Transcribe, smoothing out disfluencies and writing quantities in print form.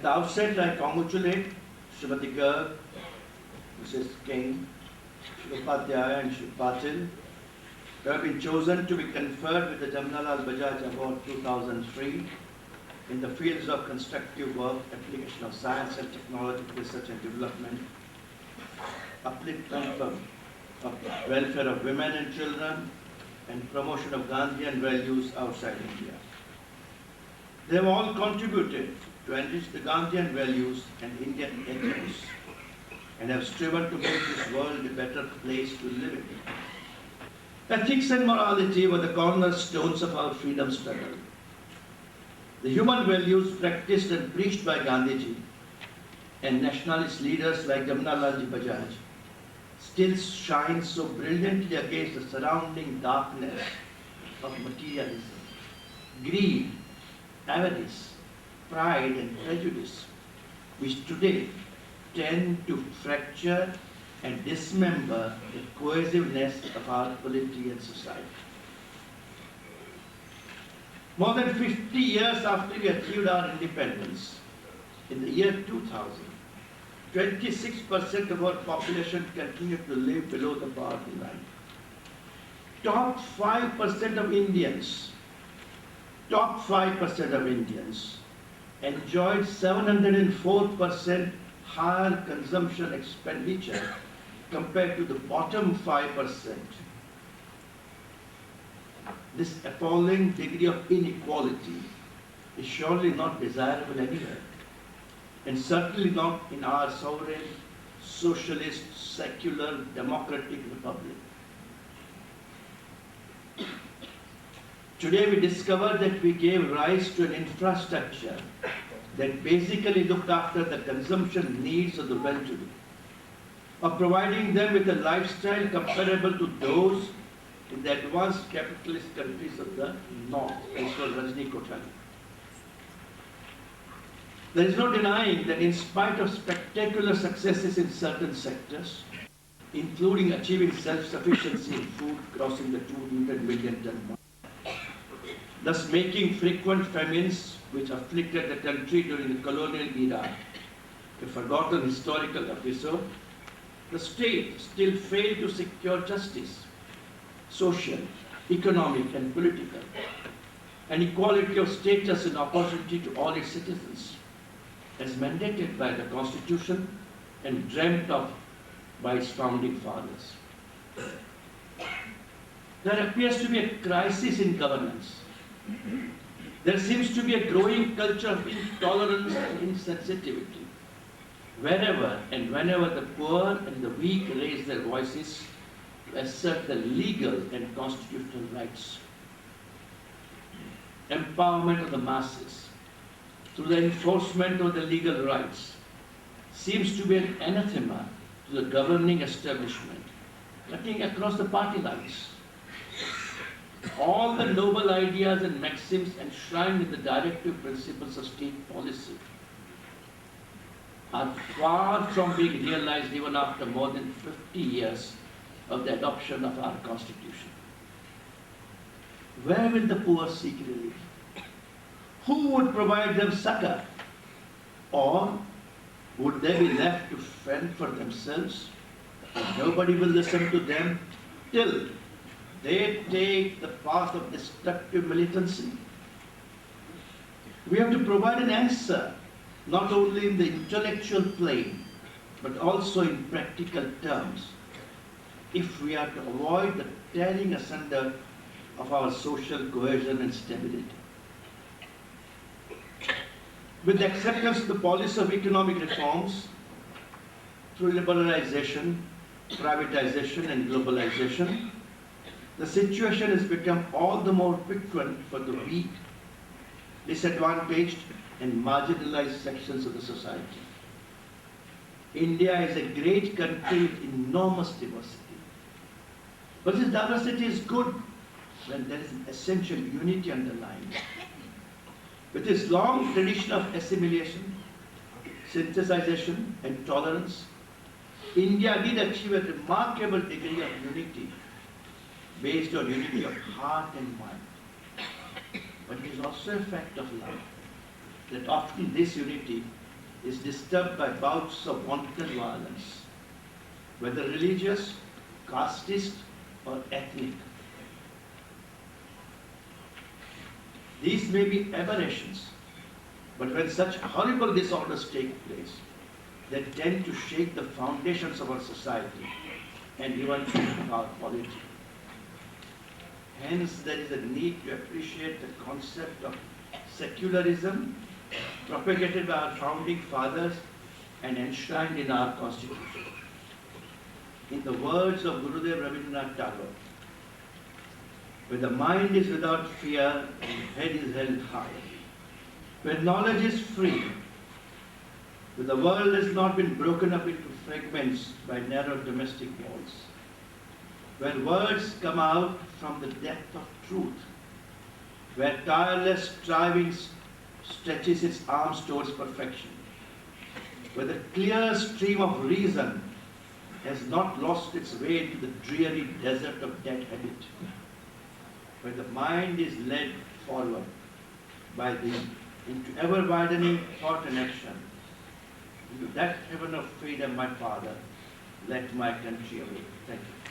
the outset, I congratulate Srimati Garg, Mrs. King, Shri Upadhyaya and Shri Patil, who have been chosen to be conferred with the Jamnalal Bajaj Award 2003 in the fields of constructive work, application of science and technology, research and development, upliftment of welfare of women and children, and promotion of Gandhian values outside India. They have all contributed to enrich the Gandhian values and Indian ethos, and have striven to make this world a better place to live in. Ethics and morality were the cornerstones of our freedom struggle. The human values practiced and preached by Gandhiji and nationalist leaders like Jamnalal Bajaj still shine so brilliantly against the surrounding darkness of materialism, greed, avarice, pride and prejudice, which today tend to fracture and dismember the cohesiveness of our polity and society. More than 50 years after we achieved our independence, in the year 2000, 26% of our population continued to live below the poverty line. Top 5% of Indians enjoyed 704% higher consumption expenditure compared to the bottom 5%. This appalling degree of inequality is surely not desirable anywhere, and certainly not in our sovereign, socialist, secular, democratic republic. Today we discover that we gave rise to an infrastructure that basically looked after the consumption needs of the well-to-do, of providing them with a lifestyle comparable to those in the advanced capitalist countries of the North, as for Rajni Kothari. There is no denying that in spite of spectacular successes in certain sectors, including achieving self-sufficiency in food crossing the 200 million ton mark, thus making frequent famines which afflicted the country during the colonial era a forgotten historical episode, the state still failed to secure justice, social, economic and political, and equality of status and opportunity to all its citizens, as mandated by the Constitution and dreamt of by its founding fathers. There appears to be a crisis in governance. There seems to be a growing culture of intolerance and insensitivity. Wherever and whenever the poor and the weak raise their voices to assert their legal and constitutional rights. Empowerment of the masses through the enforcement of the legal rights seems to be an anathema to the governing establishment, cutting across the party lines. All the noble ideas and maxims enshrined in the directive principles of state policy are far from being realized even after more than 50 years of the adoption of our Constitution. Where will the poor seek relief? Who would provide them succor? Or would they be left to fend for themselves and nobody will listen to them till they take the path of destructive militancy? We have to provide an answer, not only in the intellectual plane, but also in practical terms, if we are to avoid the tearing asunder of our social cohesion and stability. With the acceptance of the policy of economic reforms through liberalization, privatization and globalization, the situation has become all the more frequent for the weak, disadvantaged and marginalized sections of the society. India is a great country with enormous diversity. But this diversity is good when there is an essential unity underlying it. With its long tradition of assimilation, synthesization and tolerance, India did achieve a remarkable degree of unity based on unity of heart and mind. But it is also a fact of life that often this unity is disturbed by bouts of wanton violence, whether religious, casteist, or ethnic. These may be aberrations, but when such horrible disorders take place, they tend to shake the foundations of our society and even our polity. Hence, there is a need to appreciate the concept of secularism propagated by our founding fathers and enshrined in our constitution. In the words of Gurudev Rabindranath Tagore, where the mind is without fear and the head is held high, where knowledge is free, where the world has not been broken up into fragments by narrow domestic walls, where words come out from the depth of truth, where tireless striving stretches its arms towards perfection, where the clear stream of reason has not lost its way into the dreary desert of dead habit, where the mind is led forward by thee into ever-widening thought and action. Into that heaven of freedom, my Father, let my country awake. Thank you.